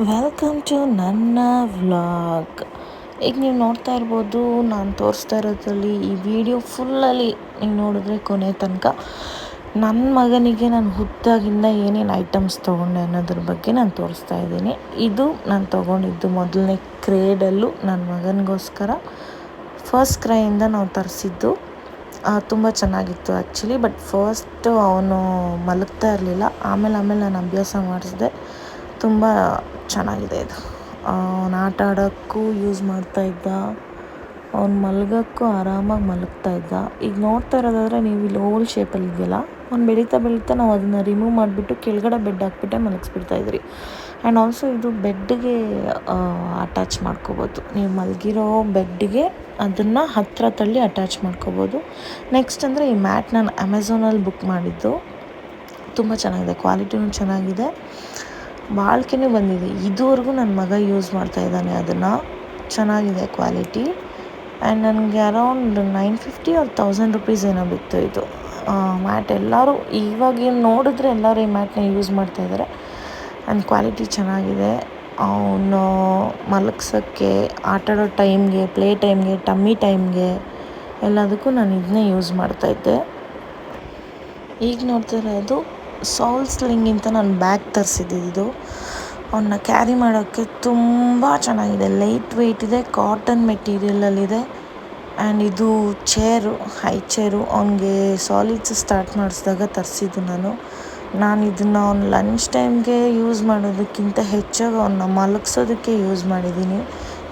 Welcome to ನನ್ನ vlog. ಈಗ ನೀವು ನೋಡ್ತಾ ಇರ್ಬೋದು, ನಾನು ತೋರಿಸ್ತಾ ಇರೋದ್ರಲ್ಲಿ ಈ ವಿಡಿಯೋ ಫುಲ್ಲಲ್ಲಿ ನೀವು ನೋಡಿದ್ರೆ ಕೊನೆ ತನಕ ನನ್ನ ಮಗನಿಗೆ ನಾನು ಹುಟ್ಟಾಗಿಂದ ಏನೇನು ಐಟಮ್ಸ್ ತೊಗೊಂಡೆ ಅನ್ನೋದ್ರ ಬಗ್ಗೆ ನಾನು ತೋರಿಸ್ತಾ ಇದ್ದೀನಿ. ಇದು ನಾನು ತೊಗೊಂಡಿದ್ದು ಮೊದಲನೇ ಕ್ರೇಡಲ್ಲು ನನ್ನ ಮಗನಿಗೋಸ್ಕರ ಫಸ್ಟ್ ಕ್ರೈಯಿಂದ ನಾವು ತರಿಸಿದ್ದು. ತುಂಬ ಚೆನ್ನಾಗಿತ್ತು ಆ್ಯಕ್ಚುಲಿ. ಬಟ್ ಫಸ್ಟು ಅವನು ಮಲಗ್ತಾ ಇರಲಿಲ್ಲ, ಆಮೇಲೆ ನಾನು ಅಭ್ಯಾಸ ಮಾಡಿಸಿದೆ. ತುಂಬ ಚೆನ್ನಾಗಿದೆ ಇದು. ಅವ್ನು ಆಟ ಆಡೋಕ್ಕೂ ಯೂಸ್ ಮಾಡ್ತಾಯಿದ್ದ, ಅವ್ನು ಮಲಗೋಕ್ಕೂ ಆರಾಮಾಗಿ ಮಲಗ್ತಾ ಇದ್ದ. ಈಗ ನೋಡ್ತಾ ಇರೋದಾದರೆ ನೀವು ಇಲ್ಲಿ ಓಲ್ ಶೇಪಲ್ಲಿ ಇದೆಯಲ್ಲ, ಅವ್ನು ಬೆಳೀತಾ ನಾವು ಅದನ್ನು ರಿಮೂವ್ ಮಾಡಿಬಿಟ್ಟು ಕೆಳಗಡೆ ಬೆಡ್ ಹಾಕ್ಬಿಟ್ಟೆ ಮಲಗಿಸ್ಬಿಡ್ತಾಯಿದ್ರಿ. ಆ್ಯಂಡ್ ಆಲ್ಸೋ ಇದು ಬೆಡ್ಗೆ ಅಟ್ಯಾಚ್ ಮಾಡ್ಕೋಬೋದು. ನೀವು ಮಲಗಿರೋ ಬೆಡ್ಗೆ ಅದನ್ನು ಹತ್ತಿರ ತಳ್ಳಿ ಅಟ್ಯಾಚ್ ಮಾಡ್ಕೋಬೋದು. ನೆಕ್ಸ್ಟ್ ಅಂದರೆ ಈ ಮ್ಯಾಟ್ ನಾನು ಅಮೆಝಾನಲ್ಲಿ ಬುಕ್ ಮಾಡಿದ್ದು. ತುಂಬ ಚೆನ್ನಾಗಿದೆ, ಕ್ವಾಲಿಟಿನೂ ಚೆನ್ನಾಗಿದೆ, ಬಾಳ್ಕೆನೂ ಬಂದಿದೆ. ಇದುವರೆಗೂ ನನ್ನ ಮಗ ಯೂಸ್ ಮಾಡ್ತಾ ಇದ್ದಾನೆ ಅದನ್ನು. ಚೆನ್ನಾಗಿದೆ ಕ್ವಾಲಿಟಿ. ಆ್ಯಂಡ್ ನನಗೆ ಅರೌಂಡ್ 950 or 1000 rupees ಏನೋ ಬಿತ್ತು ಇದು ಮ್ಯಾಟ್. ಎಲ್ಲರೂ ಇವಾಗ ನೋಡಿದ್ರೆ ಎಲ್ಲರೂ ಈ ಮ್ಯಾಟ್ನ ಯೂಸ್ ಮಾಡ್ತಾಯಿದ್ದಾರೆ. ಆ್ಯಂಡ್ ಕ್ವಾಲಿಟಿ ಚೆನ್ನಾಗಿದೆ. ಅವನು ಮಲಗ್ಸೋಕ್ಕೆ, ಆಟಾಡೋ ಟೈಮ್ಗೆ, ಪ್ಲೇ ಟೈಮ್ಗೆ, ಟಮ್ಮಿ ಟೈಮ್ಗೆ ಎಲ್ಲದಕ್ಕೂ ನಾನು ಇದನ್ನೇ ಯೂಸ್ ಮಾಡ್ತಾಯಿದ್ದೆ. ಈಗ ನೋಡ್ತಾ ಇರೋದು ಸೌಲ್ ಸ್ಲಿಂಗಿಂತ ನಾನು ಬ್ಯಾಗ್ ತರಿಸಿದ್ದು. ಅವನ್ನ ಕ್ಯಾರಿ ಮಾಡೋಕ್ಕೆ ತುಂಬ ಚೆನ್ನಾಗಿದೆ, ಲೈಟ್ ವೆಯ್ಟ್ ಇದೆ, ಕಾಟನ್ ಮೆಟೀರಿಯಲಲ್ಲಿದೆ. ಆ್ಯಂಡ್ ಇದು ಚೇರು, ಹೈ ಚೇರು. ಅವನಿಗೆ ಸಾಲಿಡ್ಸ್ ಸ್ಟಾರ್ಟ್ ಮಾಡಿಸಿದಾಗ ತರಿಸಿದ್ದು ನಾನು ಇದನ್ನು ಅವ್ನು ಲಂಚ್ ಟೈಮ್ಗೆ ಯೂಸ್ ಮಾಡೋದಕ್ಕಿಂತ ಹೆಚ್ಚಾಗಿ ಅವನ್ನ ಮಲಗಿಸೋದಕ್ಕೆ ಯೂಸ್ ಮಾಡಿದ್ದೀನಿ.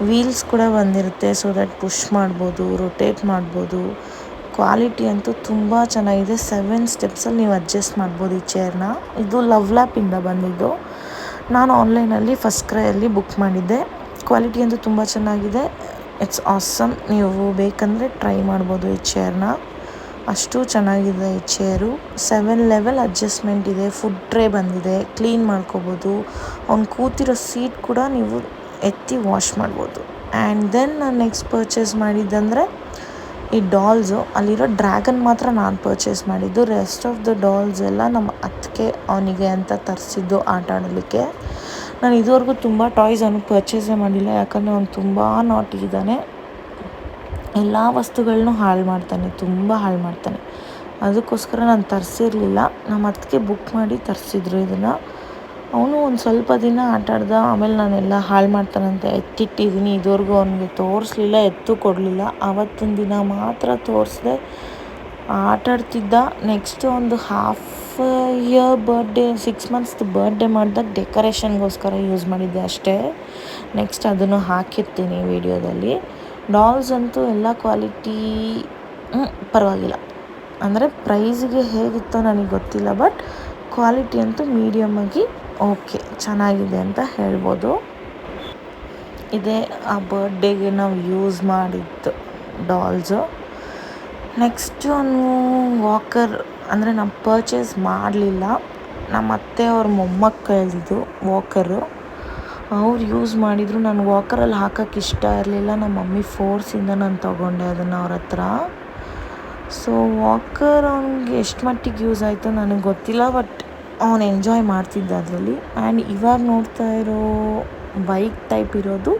ವೀಲ್ಸ್ ಕೂಡ ಬಂದಿರುತ್ತೆ, ಸೊ ದಟ್ ಪುಷ್ ಮಾಡ್ಬೋದು, ರೊಟೇಟ್ ಮಾಡ್ಬೋದು. ಕ್ವಾಲಿಟಿ ಅಂತೂ ತುಂಬ ಚೆನ್ನಾಗಿದೆ. 7 ಸ್ಟೆಪ್ಸಲ್ಲಿ ನೀವು ಅಡ್ಜಸ್ಟ್ ಮಾಡ್ಬೋದು ಈ ಚೇರ್ನ. ಇದು ಲವ್ ಲ್ಯಾಪಿಂದ ಬಂದಿದ್ದು. ನಾನು ಆನ್ಲೈನಲ್ಲಿ ಫಸ್ಟ್ ಕ್ರೈಯಲ್ಲಿ ಬುಕ್ ಮಾಡಿದ್ದೆ. ಕ್ವಾಲಿಟಿ ಅಂತೂ ತುಂಬ ಚೆನ್ನಾಗಿದೆ. It's awesome. ನೀವು ಬೇಕಂದರೆ ಟ್ರೈ ಮಾಡ್ಬೋದು ಈ ಚೇರ್ನ. ಅಷ್ಟು ಚೆನ್ನಾಗಿದೆ ಈ ಚೇರು. 7 ಲೆವೆಲ್ ಅಡ್ಜಸ್ಟ್ಮೆಂಟ್ ಇದೆ. ಫುಡ್ ಟ್ರೇ ಬಂದಿದೆ, ಕ್ಲೀನ್ ಮಾಡ್ಕೋಬೋದು. ಅವ್ನು ಕೂತಿರೋ ಸೀಟ್ ಕೂಡ ನೀವು ಎತ್ತಿ ವಾಶ್ ಮಾಡ್ಬೋದು. ಆ್ಯಂಡ್ ದೆನ್ ನಾನು ನೆಕ್ಸ್ಟ್ ಪರ್ಚೇಸ್ ಮಾಡಿದ್ದಂದರೆ ಈ ಡಾಲ್ಸು. ಅಲ್ಲಿರೋ ಡ್ರ್ಯಾಗನ್ ಮಾತ್ರ ನಾನು ಪರ್ಚೇಸ್ ಮಾಡಿದ್ದು. ರೆಸ್ಟ್ ಆಫ್ ದ ಡಾಲ್ಸ್ ಎಲ್ಲ ನಮ್ಮ ಅತ್ತಿಗೆ ಅವನಿಗೆ ಅಂತ ತರಿಸಿದ್ದು ಆಟ ಆಡಲಿಕ್ಕೆ. ನಾನು ಇದುವರೆಗೂ ತುಂಬ ಟಾಯ್ಸ್ ಅವನಿಗೆ ಪರ್ಚೇಸೇ ಮಾಡಿಲ್ಲ, ಯಾಕಂದರೆ ಅವ್ನು ತುಂಬ ನಾಟಿ ಇದ್ದಾನೆ. ಎಲ್ಲ ವಸ್ತುಗಳನ್ನೂ ಹಾಳು ಮಾಡ್ತಾನೆ, ತುಂಬ ಹಾಳು ಮಾಡ್ತಾನೆ. ಅದಕ್ಕೋಸ್ಕರ ನಾನು ತರಿಸಿರಲಿಲ್ಲ. ನಮ್ಮ ಅತ್ತಿಗೆ ಬುಕ್ ಮಾಡಿ ತರಿಸಿದ್ರು ಇದನ್ನು. ಅವನು ಒಂದು ಸ್ವಲ್ಪ ದಿನ ಆಟ ಆಡ್ದ, ಆಮೇಲೆ ನಾನೆಲ್ಲ ಹಾಳು ಮಾಡ್ತಾನಂತ ಎತ್ತಿಟ್ಟಿದ್ದೀನಿ. ಇದುವರೆಗೂ ಅವನಿಗೆ ತೋರಿಸ್ಲಿಲ್ಲ, ಎತ್ತು ಕೊಡಲಿಲ್ಲ. ಆವತ್ತಿನ ದಿನ ಮಾತ್ರ ತೋರಿಸ್ದೆ. ಆಟಾಡ್ತಿದ್ದ. ನೆಕ್ಸ್ಟ್ ಒಂದು half year birthday, 6 months birthday ಮಾಡಿದಾಗ ಡೆಕೋರೇಷನ್ಗೋಸ್ಕರ ಯೂಸ್ ಮಾಡಿದ್ದೆ ಅಷ್ಟೇ. ನೆಕ್ಸ್ಟ್ ಅದನ್ನು ಹಾಕಿರ್ತೀನಿ ವಿಡಿಯೋದಲ್ಲಿ. ಡಾಲ್ಸ್ ಅಂತೂ ಎಲ್ಲ ಕ್ವಾಲಿಟಿ ಪರವಾಗಿಲ್ಲ. ಅಂದರೆ ಪ್ರೈಸಿಗೆ ಹೇಗಿತ್ತೋ ನನಗೆ ಗೊತ್ತಿಲ್ಲ, ಬಟ್ ಕ್ವಾಲಿಟಿ ಅಂತೂ ಮೀಡಿಯಮಾಗಿ ಓಕೆ, ಚೆನ್ನಾಗಿದೆ ಅಂತ ಹೇಳ್ಬೋದು. ಇದೇ ಆ ಬರ್ಡೇಗೆ ನಾವು ಯೂಸ್ ಮಾಡಿದ್ದು ಡಾಲ್ಸು. ನೆಕ್ಸ್ಟು ವಾಕರ್ ಅಂದರೆ ನಾವು ಪರ್ಚೇಸ್ ಮಾಡಲಿಲ್ಲ. ನಮ್ಮ ಅತ್ತೆ ಅವ್ರ ಮೊಮ್ಮಕ್ಕಳದ್ದು ವಾಕರು, ಅವ್ರು ಯೂಸ್ ಮಾಡಿದರು. ನಾನು ವಾಕರಲ್ಲಿ ಹಾಕೋಕ್ಕೆ ಇಷ್ಟ ಇರಲಿಲ್ಲ. ನಮ್ಮ ಮಮ್ಮಿ ಫೋರ್ಸಿಂದ ನಾನು ತೊಗೊಂಡೆ ಅದನ್ನು ಅವ್ರ ಹತ್ರ. ಸೊ ವಾಕರ್ ಅವ್ನಿಗೆ ಎಷ್ಟು ಮಟ್ಟಿಗೆ ಯೂಸ್ ಆಯಿತು ನನಗೆ ಗೊತ್ತಿಲ್ಲ, ಬಟ್ ಅವನು ಎಂಜಾಯ್ ಮಾಡ್ತಿದ್ದ ಅದರಲ್ಲಿ. ಆ್ಯಂಡ್ ಇವಾಗ ನೋಡ್ತಾ ಇರೋ ಬೈಕ್ ಟೈಪ್ ಇರೋದು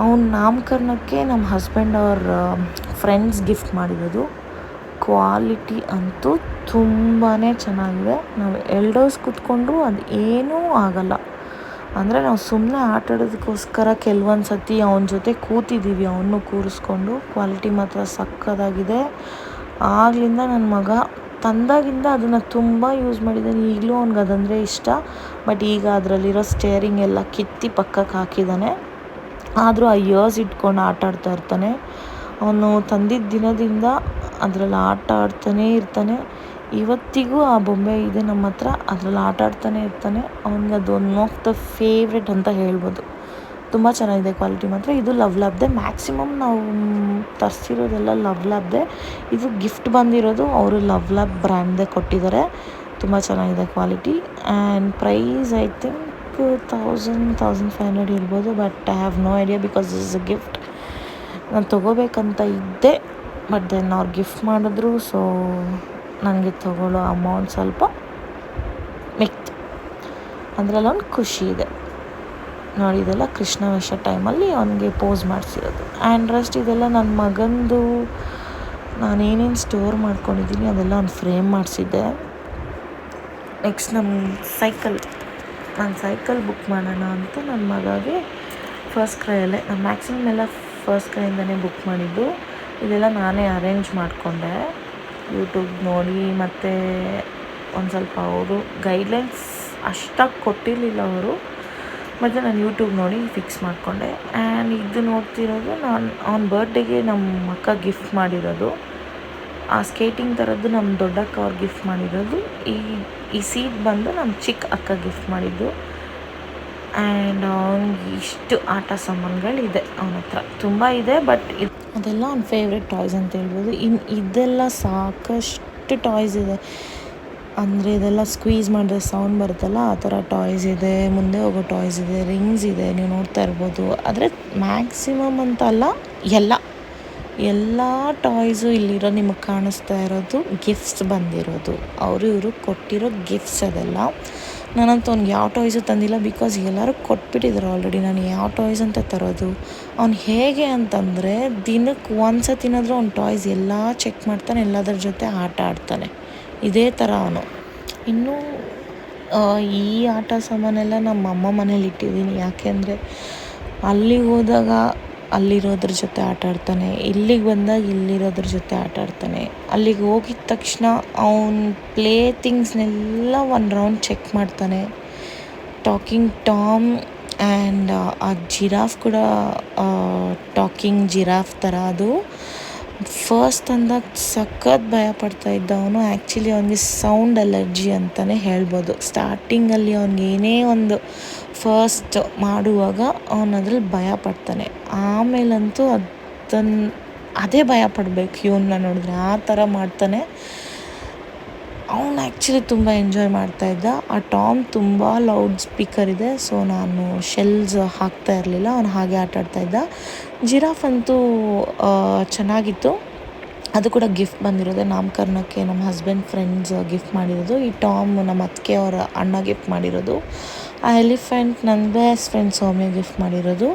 ಅವನ ನಾಮಕರಣಕ್ಕೆ ನಮ್ಮ ಹಸ್ಬೆಂಡ್ ಅವ್ರ ಫ್ರೆಂಡ್ಸ್ ಗಿಫ್ಟ್ ಮಾಡಿರೋದು. ಕ್ವಾಲಿಟಿ ಅಂತೂ ತುಂಬಾ ಚೆನ್ನಾಗಿದೆ. ನಾವು ಎಲ್ಡರ್ಸ್ ಕೂತ್ಕೊಂಡ್ರೂ ಅದು ಏನೂ ಆಗಲ್ಲ. ಅಂದರೆ ನಾವು ಸುಮ್ಮನೆ ಆಟ ಆಡೋದಕ್ಕೋಸ್ಕರ ಕೆಲವೊಂದು ಸತಿ ಅವನ ಜೊತೆ ಕೂತಿದ್ದೀವಿ, ಅವನು ಕೂರಿಸ್ಕೊಂಡು. ಕ್ವಾಲಿಟಿ ಮಾತ್ರ ಸಕ್ಕತ್ತಾಗಿದೆ. ಆಗಲಿಂದ ನನ್ನ ಮಗ ತಂದಾಗಿಂದ ಅದನ್ನು ತುಂಬ ಯೂಸ್ ಮಾಡಿದ್ದಾನೆ. ಈಗಲೂ ಅವ್ನಿಗೆ ಅದಂದರೆ ಇಷ್ಟ. ಬಟ್ ಈಗ ಅದರಲ್ಲಿರೋ ಸ್ಟೇರಿಂಗ್ ಎಲ್ಲ ಕಿತ್ತಿ ಪಕ್ಕಕ್ಕೆ ಹಾಕಿದ್ದಾನೆ. ಆದರೂ ಆ ಇಯರ್ಸ್ ಇಟ್ಕೊಂಡು ಆಟ ಆಡ್ತಾ ಇರ್ತಾನೆ. ಅವನು ತಂದಿದ್ದ ದಿನದಿಂದ ಅದರಲ್ಲಿ ಆಟ ಆಡ್ತಾನೇ ಇರ್ತಾನೆ. ಇವತ್ತಿಗೂ ಆ ಬೊಂಬೆ ಇದೆ ನಮ್ಮ ಹತ್ರ, ಅದರಲ್ಲಿ ಆಟ ಆಡ್ತಾನೆ ಇರ್ತಾನೆ. ಅವ್ನಿಗೆ ಅದು ಒನ್ ಆಫ್ ದ ಫೇವ್ರೆಟ್ ಅಂತ ಹೇಳ್ಬೋದು. ತುಂಬ ಚೆನ್ನಾಗಿದೆ ಕ್ವಾಲಿಟಿ ಮಾತ್ರ. ಇದು ಲವ್ ಲ್ಯಾಬ್ದೆ. ಮ್ಯಾಕ್ಸಿಮಮ್ ನಾವು ತರಿಸಿರೋದೆಲ್ಲ ಲವ್ ಲ್ಯಾಬ್ದೆ. ಇದು ಗಿಫ್ಟ್ ಬಂದಿರೋದು ಅವರು ಲವ್ ಲ್ಯಾಬ್ ಬ್ರ್ಯಾಂಡ್ದೇ ಕೊಟ್ಟಿದ್ದಾರೆ. ತುಂಬ ಚೆನ್ನಾಗಿದೆ quality. And price I think 1000-1500 ಇರ್ಬೋದು, but I have no idea because this is a gift. ನಾನು ತೊಗೋಬೇಕಂತ ಇದ್ದೆ, ಬಟ್ ದೆನ್ ಅವ್ರು ಗಿಫ್ಟ್ ಮಾಡಿದ್ರು. ಸೊ ನನಗೆ ತೊಗೊಳ್ಳೋ ಅಮೌಂಟ್ ಸ್ವಲ್ಪ ಮಿಕ್ತು. ಅದರಲ್ಲೊಂದು ಖುಷಿ ಇದೆ. ನೋಡಿ ಇದೆಲ್ಲ ಕೃಷ್ಣ ವೇಷ ಟೈಮಲ್ಲಿ ಅವನಿಗೆ ಪೋಸ್ ಮಾಡಿಸಿರೋದು. ಆ್ಯಂಡ್ ರೆಸ್ಟ್ ಇದೆಲ್ಲ ನನ್ನ ಮಗಂದು ನಾನೇನೇನು ಸ್ಟೋರ್ ಮಾಡ್ಕೊಂಡಿದ್ದೀನಿ ಅದೆಲ್ಲ ಒಂದು ಫ್ರೇಮ್ ಮಾಡಿಸಿದ್ದೆ. ನೆಕ್ಸ್ಟ್ ನಾನು ಸೈಕಲ್ ಬುಕ್ ಮಾಡೋಣ ಅಂತ ನನ್ನ ಮಗಗೆ ಫಸ್ಟ್ ಕ್ರೈಯಲ್ಲೇ ನಾನು ಮ್ಯಾಕ್ಸಿಮಮ್ ಎಲ್ಲ ಫಸ್ಟ್ ಕ್ರೈಯಿಂದನೇ ಬುಕ್ ಮಾಡಿದ್ದು. ಇದೆಲ್ಲ ನಾನೇ ಅರೇಂಜ್ ಮಾಡಿಕೊಂಡೆ ಯೂಟ್ಯೂಬ್ ನೋಡಿ, ಮತ್ತು ಒಂದು ಸ್ವಲ್ಪ ಅವರು ಗೈಡ್ಲೈನ್ಸ್ ಅಷ್ಟಾಗಿ ಕೊಟ್ಟಿರಲಿಲ್ಲ ಅವರು, ಮತ್ತು ನಾನು ಯೂಟ್ಯೂಬ್ ನೋಡಿ ಫಿಕ್ಸ್ ಮಾಡಿಕೊಂಡೆ. ಆ್ಯಂಡ್ ಇದು ನೋಡ್ತಿರೋದು ನಾನು ಅವನ ಬರ್ಡೇಗೆ ನಮ್ಮ ಅಕ್ಕ ಗಿಫ್ಟ್ ಮಾಡಿರೋದು. ಆ ಸ್ಕೇಟಿಂಗ್ ಥರದ್ದು ನಮ್ಮ ದೊಡ್ಡಕ್ಕ ಅವ್ರು ಗಿಫ್ಟ್ ಮಾಡಿರೋದು. ಈ ಸೀಟ್ ಬಂದು ನಮ್ಮ ಚಿಕ್ಕ ಅಕ್ಕ ಗಿಫ್ಟ್ ಮಾಡಿದ್ದು. ಆ್ಯಂಡ್ ಅವ್ನಿಗೆ ಇಷ್ಟು ಆಟ ಸಾಮಾನುಗಳಿದೆ ಅವನ ಹತ್ರ, ತುಂಬ ಇದೆ. ಬಟ್ ಅದೆಲ್ಲ ಅವ್ನ ಫೇವ್ರೆಟ್ ಟಾಯ್ಸ್ ಅಂತ ಹೇಳ್ಬೋದು. ಇದೆಲ್ಲ ಸಾಕಷ್ಟು ಟಾಯ್ಸ್ ಇದೆ. ಅಂದರೆ ಇದೆಲ್ಲ ಸ್ಕ್ವೀಸ್ ಮಾಡಿದ್ರೆ ಸೌಂಡ್ ಬರುತ್ತಲ್ಲ, ಆ ಥರ ಟಾಯ್ಸ್ ಇದೆ, ಮುಂದೆ ಹೋಗೋ ಟಾಯ್ಸ್ ಇದೆ, ರಿಂಗ್ಸ್ ಇದೆ, ನೀವು ನೋಡ್ತಾ ಇರ್ಬೋದು. ಆದರೆ ಮ್ಯಾಕ್ಸಿಮಮ್ ಅಂತ ಅಲ್ಲ, ಎಲ್ಲ ಟಾಯ್ಸು ಇಲ್ಲಿರೋ ನಿಮಗೆ ಕಾಣಿಸ್ತಾ ಇರೋದು ಗಿಫ್ಟ್ಸ್ ಬಂದಿರೋದು. ಇವರು ಕೊಟ್ಟಿರೋ ಗಿಫ್ಟ್ಸ್ ಅದೆಲ್ಲ. ನಾನಂತೂ ಅವ್ನಿಗೆ ಯಾವ ಟಾಯ್ಸು ತಂದಿಲ್ಲ, ಬಿಕಾಸ್ ಎಲ್ಲರೂ ಕೊಟ್ಬಿಟ್ಟಿದ್ರು ಆಲ್ರೆಡಿ. ನಾನು ಯಾವ ಟಾಯ್ಸ್ ಅಂತ ತರೋದು? ಅವ್ನು ಹೇಗೆ ಅಂತಂದರೆ ದಿನಕ್ಕೆ ಒಂದು ಸತಿನಾದರೂ ಅವ್ನು ಟಾಯ್ಸ್ ಎಲ್ಲ ಚೆಕ್ ಮಾಡ್ತಾನೆ, ಎಲ್ಲದರ ಜೊತೆ ಆಟ ಆಡ್ತಾನೆ. ಇದೇ ಥರ ಅವನು. ಇನ್ನೂ ಈ ಆಟ ಸಾಮಾನೆಲ್ಲ ನಮ್ಮ ಅಮ್ಮ ಮನೇಲಿ ಇಟ್ಟಿದ್ದೀನಿ. ಯಾಕೆಂದರೆ ಅಲ್ಲಿಗೆ ಹೋದಾಗ ಅಲ್ಲಿರೋದ್ರ ಜೊತೆ ಆಟ ಆಡ್ತಾನೆ, ಇಲ್ಲಿಗೆ ಬಂದಾಗ ಇಲ್ಲಿರೋದ್ರ ಜೊತೆ ಆಟ ಆಡ್ತಾನೆ. ಅಲ್ಲಿಗೆ ಹೋಗಿದ ತಕ್ಷಣ ಅವನ ಪ್ಲೇ ಥಿಂಗ್ಸ್ನೆಲ್ಲ ಒಂದು ರೌಂಡ್ ಚೆಕ್ ಮಾಡ್ತಾನೆ. ಟಾಕಿಂಗ್ ಟಾಮ್ ಆ್ಯಂಡ್ ಆ ಜಿರಾಫ್ ಕೂಡ ಟಾಕಿಂಗ್ ಜಿರಾಫ್ ಥರ. ಅದು ಫಸ್ಟ್ ಅಂದಾಗ ಸಖತ್ ಭಯ ಪಡ್ತಾ ಇದ್ದ ಅವನು. ಆ್ಯಕ್ಚುಲಿ ಅವನಿಗೆ ಸೌಂಡ್ ಅಲರ್ಜಿ ಅಂತಲೇ ಹೇಳ್ಬೋದು. ಸ್ಟಾರ್ಟಿಂಗಲ್ಲಿ ಅವ್ನಿಗೆ ಏನೇ ಒಂದು ಫಸ್ಟ್ ಮಾಡುವಾಗ ಅವನು ಅದ್ರಲ್ಲಿ ಭಯ ಪಡ್ತಾನೆ. ಆಮೇಲಂತೂ ಅದೇ ಭಯ ಪಡಬೇಕು ಇವನ್ನ ನೋಡಿದ್ರೆ, ಆ ಥರ ಮಾಡ್ತಾನೆ. ಅವನು ಆ್ಯಕ್ಚುಲಿ ತುಂಬ ಎಂಜಾಯ್ ಮಾಡ್ತಾಯಿದ್ದ. ಆ ಟಾಮ್ ತುಂಬ ಲೌಡ್ ಸ್ಪೀಕರ್ ಇದೆ, ಸೊ ನಾನು ಶೆಲ್ಸ್ ಹಾಕ್ತಾ ಇರಲಿಲ್ಲ, ಅವನು ಹಾಗೆ ಆಟ ಆಡ್ತಾಯಿದ್ದ. ಜಿರಾಫ್ ಅಂತೂ ಚೆನ್ನಾಗಿತ್ತು. ಅದು ಕೂಡ ಗಿಫ್ಟ್ ಬಂದಿರೋದೆ ನಾಮಕರಣಕ್ಕೆ ನಮ್ಮ ಹಸ್ಬೆಂಡ್ ಫ್ರೆಂಡ್ಸ್ ಗಿಫ್ಟ್ ಮಾಡಿರೋದು. ಈ ಟಾಮ್ ನಮ್ಮ ಅತ್ತಿಗೆ ಅವರ ಅಣ್ಣ ಗಿಫ್ಟ್ ಮಾಡಿರೋದು. ಆ ಎಲಿಫೆಂಟ್ ನನ್ನ ಬೆಸ್ಟ್ ಫ್ರೆಂಡ್ ಸೌಮ್ಯ ಗಿಫ್ಟ್ ಮಾಡಿರೋದು.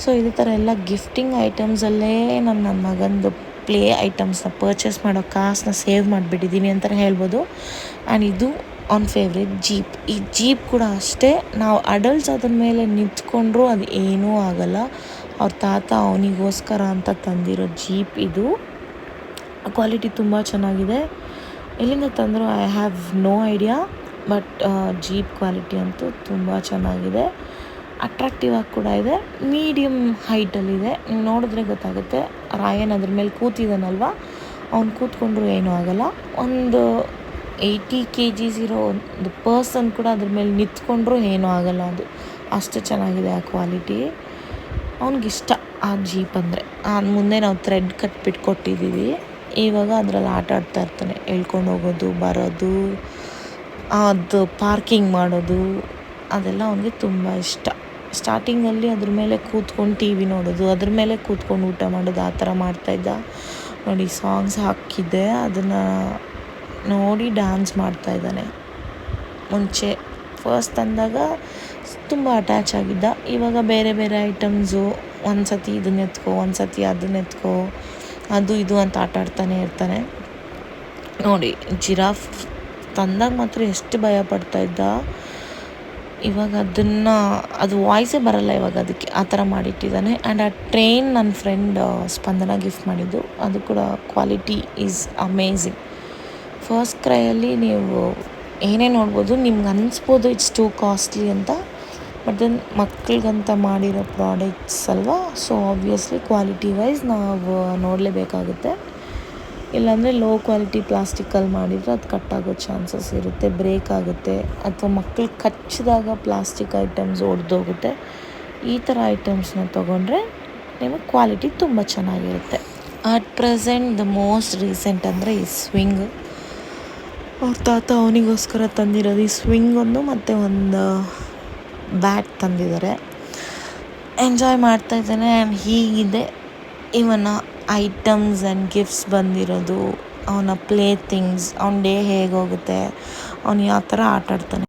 ಸೊ ಇದೇ ಥರ ಎಲ್ಲ ಗಿಫ್ಟಿಂಗ್ ಐಟಮ್ಸಲ್ಲೇ ನನ್ನ ಮಗಂದು ಪ್ಲೇ ಐಟಮ್ಸ್ನ ಪರ್ಚೇಸ್ ಮಾಡೋ ಕಾಸನ್ನ ಸೇವ್ ಮಾಡಿಬಿಟ್ಟಿದ್ದೀನಿ ಅಂತಲೇ ಹೇಳ್ಬೋದು. ಆ್ಯಂಡ್ ಇದು ಅವ್ನ ಫೇವ್ರೇಟ್ ಜೀಪ್. ಈ ಜೀಪ್ ಕೂಡ ಅಷ್ಟೇ, ನಾವು ಅಡಲ್ಟ್ಸ್ ಅದ್ರ ಮೇಲೆ ನಿಂತ್ಕೊಂಡ್ರೂ ಅದು ಏನೂ ಆಗಲ್ಲ. ಅವ್ರ ತಾತ ಅವನಿಗೋಸ್ಕರ ಅಂತ ತಂದಿರೋ ಜೀಪ್ ಇದು. ಕ್ವಾಲಿಟಿ ತುಂಬ ಚೆನ್ನಾಗಿದೆ. ಎಲ್ಲಿಂದ ತಂದರು I have no idea, but ಜೀಪ್ ಕ್ವಾಲಿಟಿ ಅಂತೂ ತುಂಬ ಚೆನ್ನಾಗಿದೆ. ಅಟ್ರಾಕ್ಟಿವ್ ಆಗಿ ಕೂಡ ಇದೆ. ಮೀಡಿಯಮ್ ಹೈಟಲ್ಲಿದೆ, ನೀವು ನೋಡಿದ್ರೆ ಗೊತ್ತಾಗುತ್ತೆ. ರಾಯನ್ ಅದ್ರ ಮೇಲೆ ಕೂತಿದ್ದಾನಲ್ವ, ಅವ್ನು ಕೂತ್ಕೊಂಡ್ರೂ ಏನೂ ಆಗಲ್ಲ. ಒಂದು 80 kgs ಇರೋ ಒಂದು ಪರ್ಸನ್ ಕೂಡ ಅದ್ರ ಮೇಲೆ ನಿಂತ್ಕೊಂಡ್ರೂ ಏನೂ ಆಗಲ್ಲ. ಅದು ಅಷ್ಟು ಚೆನ್ನಾಗಿದೆ ಆ ಕ್ವಾಲಿಟಿ. ಅವ್ನಿಗಿಷ್ಟ ಆ ಜೀಪ್ ಅಂದರೆ. ಮುಂದೆ ನಾವು ಥ್ರೆಡ್ ಕಟ್ಬಿಟ್ಟು ಕೊಟ್ಟಿದ್ದೀವಿ. ಇವಾಗ ಅದರಲ್ಲಿ ಆಟ ಆಡ್ತಾ ಇರ್ತಾನೆ, ಹೇಳ್ಕೊಂಡು ಹೋಗೋದು ಬರೋದು, ಅದು ಪಾರ್ಕಿಂಗ್ ಮಾಡೋದು, ಅದೆಲ್ಲ ಅವನಿಗೆ ತುಂಬ ಇಷ್ಟ. ಸ್ಟಾರ್ಟಿಂಗಲ್ಲಿ ಅದ್ರ ಮೇಲೆ ಕೂತ್ಕೊಂಡು ಟಿ ವಿ ನೋಡೋದು, ಅದ್ರ ಮೇಲೆ ಕೂತ್ಕೊಂಡು ಊಟ ಮಾಡೋದು, ಆ ಥರ ಮಾಡ್ತಾಯಿದ್ದ. ನೋಡಿ ಸಾಂಗ್ಸ್ ಹಾಕಿದ್ದೆ, ಅದನ್ನು ನೋಡಿ ಡ್ಯಾನ್ಸ್ ಮಾಡ್ತಾಯಿದ್ದಾನೆ. ಮುಂಚೆ ಫಸ್ಟ್ ಅಂದಾಗ ತುಂಬ ಅಟ್ಯಾಚ್ ಆಗಿದ್ದ. ಇವಾಗ ಬೇರೆ ಬೇರೆ ಐಟಮ್ಸು, ಒಂದು ಸತಿ ಇದನ್ನ ಎತ್ಕೋ, ಒಂದು ಸತಿ ಅದನ್ನ ಎತ್ಕೋ, ಅದು ಇದು ಅಂತ ಆಟ ಆಡ್ತಾನೆ ಇರ್ತಾನೆ. ನೋಡಿ ಜಿರಾಫ್ ತಂದಾಗ ಮಾತ್ರ ಎಷ್ಟು ಭಯ ಪಡ್ತಾಯಿದ್ದ. ಇವಾಗ ಅದು ವಾಯ್ಸೇ ಬರಲ್ಲ ಇವಾಗ ಅದಕ್ಕೆ, ಆ ಥರ ಮಾಡಿಟ್ಟಿದ್ದಾನೆ. ಆ್ಯಂಡ್ ಆ ಟ್ರೈನ್ ನನ್ನ ಫ್ರೆಂಡ್ ಸ್ಪಂದನ ಗಿಫ್ಟ್ ಮಾಡಿದ್ದು, ಅದು ಕೂಡ ಕ್ವಾಲಿಟಿ ಈಸ್ ಅಮೇಝಿಂಗ್. ಫಸ್ಟ್ ಕ್ರೈಯಲ್ಲಿ ನೀವು ಏನೇ ನೋಡ್ಬೋದು, ನಿಮ್ಗೆ ಅನಿಸ್ಬೋದು ಇಟ್ಸ್ ಟೂ ಕಾಸ್ಟ್ಲಿ ಅಂತ, ಬಟ್ ದೆನ್ ಮಕ್ಕಳಿಗಂತ ಮಾಡಿರೋ ಪ್ರಾಡಕ್ಟ್ಸ್ ಅಲ್ವಾ, ಸೊ ಆಬ್ವಿಯಸ್ಲಿ ಕ್ವಾಲಿಟಿ ವೈಸ್ ನಾವು ನೋಡಲೇಬೇಕಾಗುತ್ತೆ. ಇಲ್ಲಾಂದರೆ ಲೋ ಕ್ವಾಲಿಟಿ ಪ್ಲಾಸ್ಟಿಕ್ಕಲ್ಲಿ ಮಾಡಿದರೆ ಅದು ಕಟ್ಟಾಗೋ ಚಾನ್ಸಸ್ ಇರುತ್ತೆ, ಬ್ರೇಕ್ ಆಗುತ್ತೆ, ಅಥವಾ ಮಕ್ಕಳು ಕಚ್ಚಿದಾಗ ಪ್ಲಾಸ್ಟಿಕ್ ಐಟಮ್ಸ್ ಒಡೆದೋಗುತ್ತೆ. ಈ ಥರ ಐಟಮ್ಸ್ನ ತೊಗೊಂಡ್ರೆ ನಿಮಗೆ ಕ್ವಾಲಿಟಿ ತುಂಬ ಚೆನ್ನಾಗಿರುತ್ತೆ. At present the most recent ಅಂದರೆ ಈ ಸ್ವಿಂಗ್. ಅವ್ರ ತಾತ ಅವನಿಗೋಸ್ಕರ ತಂದಿರೋದು ಈ ಸ್ವಿಂಗ್ ಒಂದು, ಮತ್ತು ಒಂದು ಬ್ಯಾಟ್ ತಂದಿದ್ದಾರೆ. ಎಂಜಾಯ್ ಮಾಡ್ತಾಯಿದ್ದಾನೆ. ಆ್ಯಂಡ್ ಹೀಗಿದೆ ಇವನ ಐಟಮ್ಸ್ ಆ್ಯಂಡ್ ಗಿಫ್ಟ್ಸ್ ಬಂದಿರೋದು. ಅವನ ಪ್ಲೇ ಥಿಂಗ್ಸ್, ಅವನ ಡೇ ಹೇಗೆ ಹೋಗುತ್ತೆ, ಅವನು ಯಾವ ಥರ ಆಟ ಆಡ್ತಾನೆ.